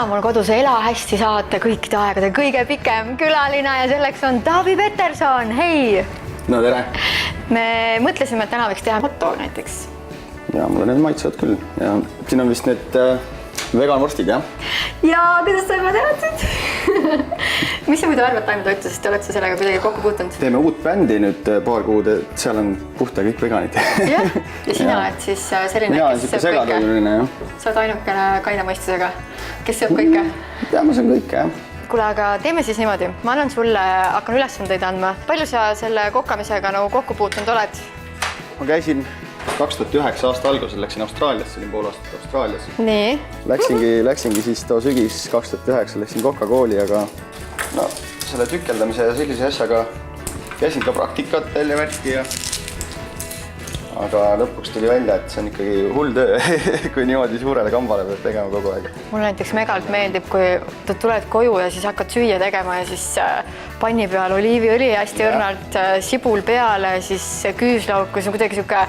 mul kodus Ela hästi saate kõikide aegade kõige pikem külaline ja selleks on Taavi Peterson, hei! No tere! Me mõtlesime, et täna võiks teha hotdog näiteks. Ja mulle need maitsevad küll. Ja siin on vist need veganvorstid, jah? Ja kuidas sa juba teadsid? Mis sa muidu arvad taimetoitusest? Oled sa sellega kuidagi kokku puutunud? Teeme uut bändi nüüd paar kuud, et seal on puhta kõik veganid. Jah? Ja sina oled siis selline, mina olen siuke segatoiduline, jah. Sa oled ainukene kaine mõistusega, kes sööb kõike? Ja ma söön kõike, jah. Kuule, aga teeme siis niimoodi. Ma annan sulle, hakkan ülesandeid andma. Palju sa selle kokkamisega nagu kokku puutunud oled? Ma käisin 2009 aasta algusel, läksin Austraaliasse, olin pool aastat Austraalias. Nii? Läksingi siis too sügis 2009, läksin Coca-Cooli, aga no, selle tükeldamise ja sellise asjaga käisin ka praktikatel ja värki ja aga lõpuks tuli välja, et see on ikkagi hull töö, kui niimoodi suurele kambale peab tegema kogu aeg. Mulle näiteks megalt meeldib, kui tuled koju ja siis hakkad süüa tegema ja siis panni peal oliiviõli hästi õrnalt, sibul peale, siis küüslauk, kui see on kuidagi siuke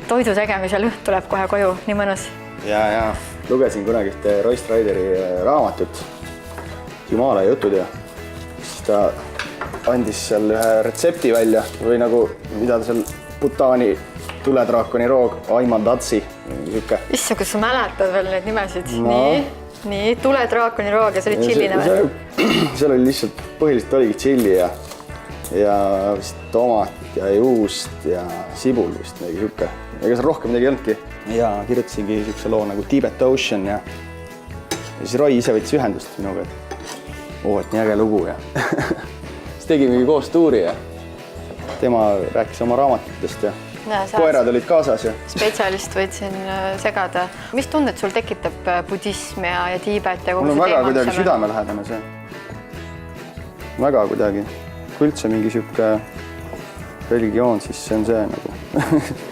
toidu tegemise lõhn tuleb kohe koju, nii mõnus. Ja. Lugesin kunagi ühte Royce Ryderi raamatut, Jumala jutud ja siis ta andis seal ühe retsepti välja või nagu, mida ta seal Bhutani tuledraakoni roog, Ayman Datsi. Issa, kus sa mäletad veel neid nimesid? No. Nii, tuledraakoni roog ja see oli tšillina veel? Seal oli lihtsalt, põhiliselt oligi tšilli ja vist tomat ja juust ja sibul vist midagi siuke. Ega seal rohkem midagi ei olnudki. Ja kirjutasingi siukse loo nagu Tibet Ocean ja siis Roy ise võttis ühendust minuga, et nii äge lugu ja siis tegimegi koos tuuri ja tema rääkis oma raamatutest ja koerad olid kaasas ja spetsialist võid siin segada. Mis tunded sul tekitab budism ja Tiibet ja kogu see teema? Mul on väga kuidagi südamelähedane see. Väga kuidagi. Kui üldse mingi siuke religioon, siis see on see nagu.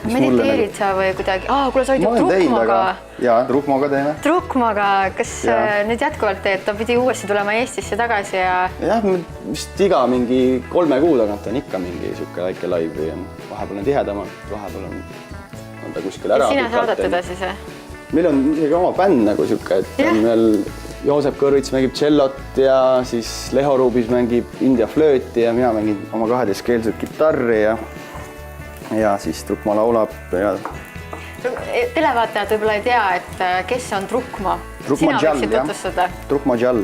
Mediteerid sa või kuidagi? Kuule, sa olid ju Trukmaga. Jaa, Trukmaga teeme. Trukmaga, kas nüüd jätkuvalt teed? Ta pidi uuesti tulema Eestisse tagasi ja... Jah, vist iga mingi 3 kuu tagant on ikka mingi siuke väike live või on vahepeal on tihedamalt, vahepeal on ta kuskil ära. Ja sina saadad teda siis? Meil on isegi oma bänd nagu siuke, et on meil Joosep Kõrvits mängib tšellot ja siis Leho Ruubis mängib India flööti ja mina mängin oma 12-keelset kitarri ja siis Trukma laulab ja... Televaatajad võib-olla ei tea, et kes on Trukma? Sina võiksid tutvustada? Trukma Jall.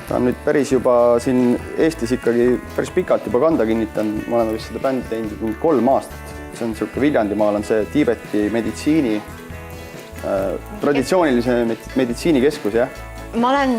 Ta on nüüd päris juba siin Eestis ikkagi päris pikalt juba kanda kinnitan. Ma oleme vist seda bändi teinud 3 aastat. See on siuke Viljandimaal on see Tiibeti meditsiini, traditsioonilise meditsiinikeskus, jah. Ma olen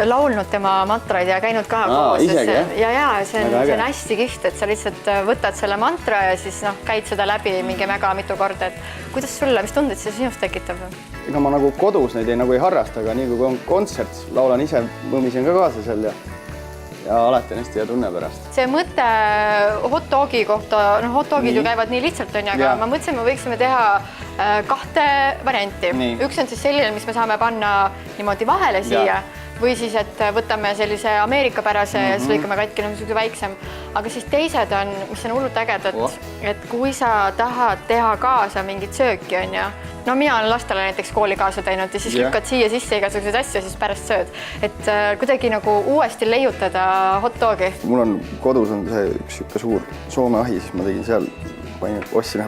laulnud tema mantraid ja käinud ka koos. Isegi, jah? Ja, see on hästi kihvt, et sa lihtsalt võtad selle mantra ja siis käid seda läbi mingi väga mitu korda. Kuidas sulle, mis tunded see sinust tekitab? Ega ma nagu kodus neid ei harrasta, aga nii kui on kontsert, laulan ise, mõmisen ka kaasa seal ja alati on hästi hea tunne pärast. See mõte hot-dogi kohta, hot-dogid ju käivad nii lihtsalt, aga ma mõtlesin, me võiksime teha 2 varianti. Üks on siis selline, mis me saame panna niimoodi vahele siia või siis, et võtame sellise ameerikapärase ja siis lõikame katki niisuguse väiksem. Aga siis teised on, mis on hullult ägedad, et kui sa tahad teha kaasa mingit sööki, on ja no mina olen lastele näiteks kooli kaasa teinud ja siis lükkad siia sisse igasuguseid asju, siis pärast sööd. Et kuidagi nagu uuesti leiutada hot-dogi. Mul on kodus on see üks suur Soome ahi, siis ma tegin seal, ostsin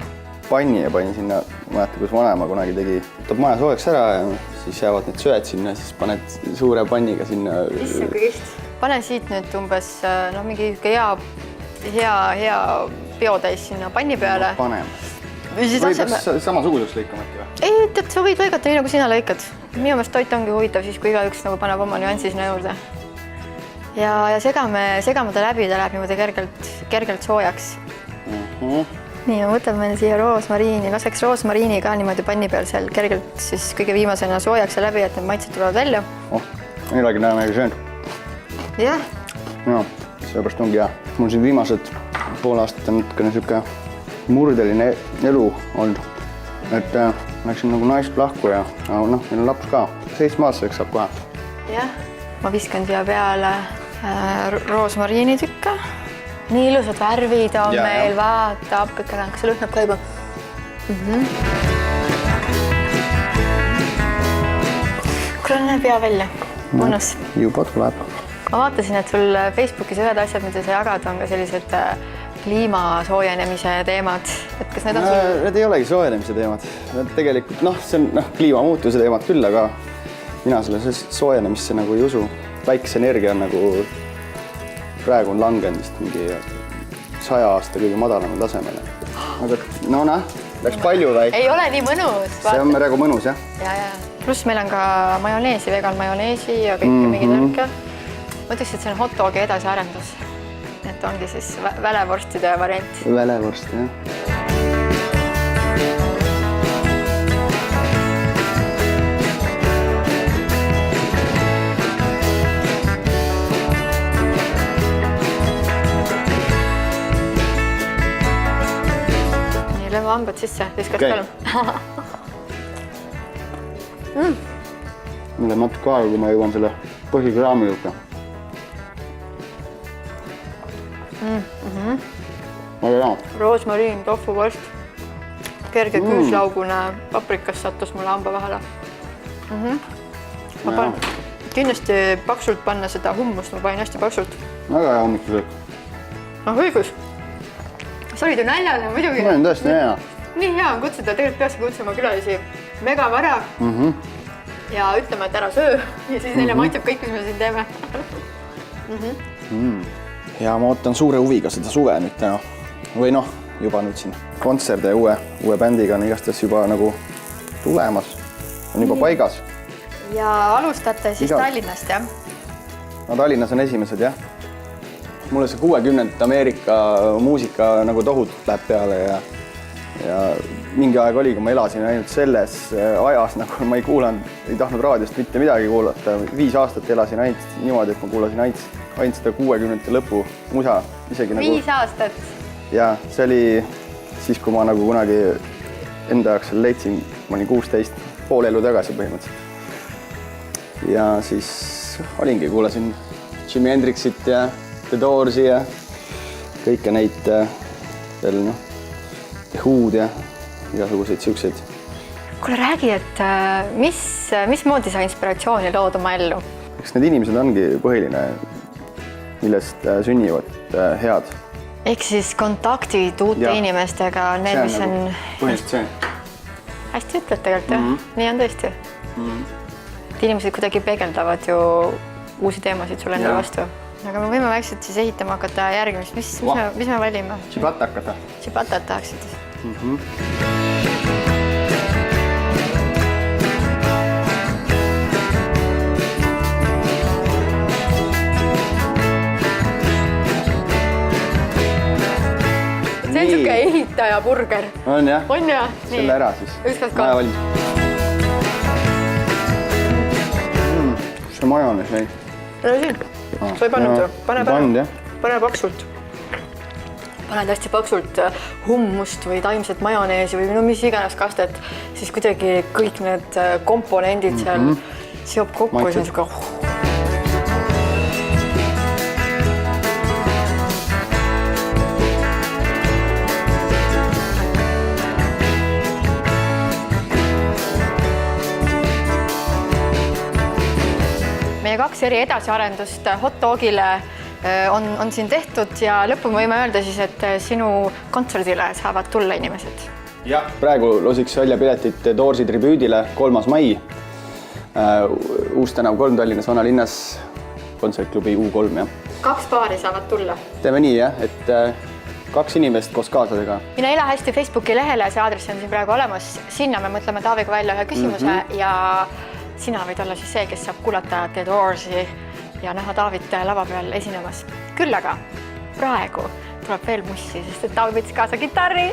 panni ja panin sinna, ma mäletan, kus vanema kunagi tegi, võtab maja soojaks ära ja siis jäävad need söed sinna, siis paned suure panniga sinna. Issand, kui kiht. Panen siit nüüd umbes mingi hea peotäis sinna panni peale. Paneme. Või peaks samasuguseks lõikamati või? Ei, tead, sa võid lõigata nii, nagu sina lõikad. Minu meelest toit ongi huvitav siis, kui igaüks paneb oma nüansi sinna juurde. Ja segame ta läbi, ta läheb niimoodi kergelt soojaks. Nii, võtame siia roosmariini, laseks roosmariini ka niimoodi panni peal seal kergelt siis kõige viimasena soojaks ja läbi, et need maitsed tulevad välja. Midagi näeme söönud. Jah. No, seepärast ongi hea. Mul siin viimased pool aastat on natukene siuke murdeline elu olnud, et läksin nagu naist lahku ja meil on laps ka. 7-aastaseks saab kohe. Jah, ma viskan siia peale roosmariini tükka. Nii ilusad värvid on meil, vaata, apkakene, kas see lõhnab ka juba? Kuule, näeb hea välja. mõnus. Juba tuleb. Ma vaatasin, et sul Facebookis ühed asjad, mida sa jagad, on ka sellised kliima soojenemise teemad. Et kas need on sul... Need ei olegi soojenemise teemad. Need tegelikult, see on kliimamuutuse teemad küll, aga mina selle soojenemisse nagu ei usu. Päikeseenergia on nagu praegu on langenud vist mingi 100 aasta kõige madalamal tasemele. Aga läks palju või? Ei ole nii mõnus. See on praegu mõnus, jah? Ja. Pluss meil on ka majoneesi, vegan majoneesi ja kõike mingi tärke. Ma ütleks, et see on hot dogi edasiarendus. Et ongi siis välevorstide variant. Välevorst, jah. Nii, lööme hambad sisse, viskad kolm. Mul on natuke aega, kui ma jõuan selle põhikraami juurde. Väga hea. Roosmariin, tofuvorst, kerge küüslaugune paprikas sattus mulle hamba vahele. Ma panen kindlasti paksult panna seda hummust, ma panen hästi paksult. Väga hea hommikusöök. Õigus. Sa olid ju näljaline muidugi. Ma olen tõesti hea. Nii hea on kutsuda, tegelikult peaks kutsuma külalisi mega vara ja ütlema, et ära söö ja siis neile maitseb kõik, mis me siin teeme. Ja ma ootan suure huviga seda suve nüüd täna. Või juba nüüd siin kontserde uue bändiga on igastades juba nagu tulemas. On juba paigas. Ja alustate siis Tallinnast, jah? No Tallinnas on esimesed, jah. Mulle see 60 Ameerika muusika nagu tohutult läheb peale ja mingi aeg oli, kui ma elasin ainult selles ajas, nagu ma ei tahtnud raadiost mitte midagi kuulata. 5 aastat elasin ainult niimoodi, et ma kuulasin ainult seda 60 lõpu musa. 5 aastat? Ja see oli siis, kui ma nagu kunagi enda jaoks leidsin, ma olin 16, pool elu tagasi põhimõtteliselt. Ja siis olingi, kuulasin Jimi Hendrixit ja The Doorsi ja kõike neid veel, The Who'd ja igasuguseid siukseid. Kuule, räägi, et mismoodi sa inspiratsiooni lood oma ellu? Eks need inimesed ongi põhiline, millest sünnivad head. Ehk siis kontaktid uute inimestega, need, mis on... Põhiliselt see. Hästi ütled tegelikult, jah? Nii on tõesti. Et inimesed kuidagi peegeldavad ju uusi teemasid sulle enda vastu. Aga me võime väikselt siis ehitama hakata järgimist. Mis me valime? Chibatat hakata. Chibatat tahaksid. See on siuke ehitaja burger. On jah? On jah? Selle ära siis. Ükskord ka. Kus see majonees jäi? Siin. Sa ei pannud ju? Pane paksult. Paned hästi paksult hummust või taimset majoneesi või mis iganes kastet, siis kuidagi kõik need komponendid seal seob kokku ja see on siuke... Meie 2 eri edasiarendust hot dogile on siin tehtud ja lõppu võime öelda siis, et sinu kontserdile saavad tulla inimesed. Jah, praegu losiks välja piletit Doorsi tribüüdile 3. mai. Uus tänav 3 Tallinnas vanalinnas, kontsertklubi U3. 2 paari saavad tulla. Teeme nii, jah, et 2 inimest koos kaasadega. Mine ela hästi Facebooki lehele, see aadress on siin praegu olemas. Sinna me mõtleme Taaviga välja ühe küsimuse ja sina võid olla siis see, kes saab kuulata The Doorsi ja näha Taavit lava peal esinemas. Küll aga praegu tuleb veel mussi, sest et Taavi võttis kaasa kitarri.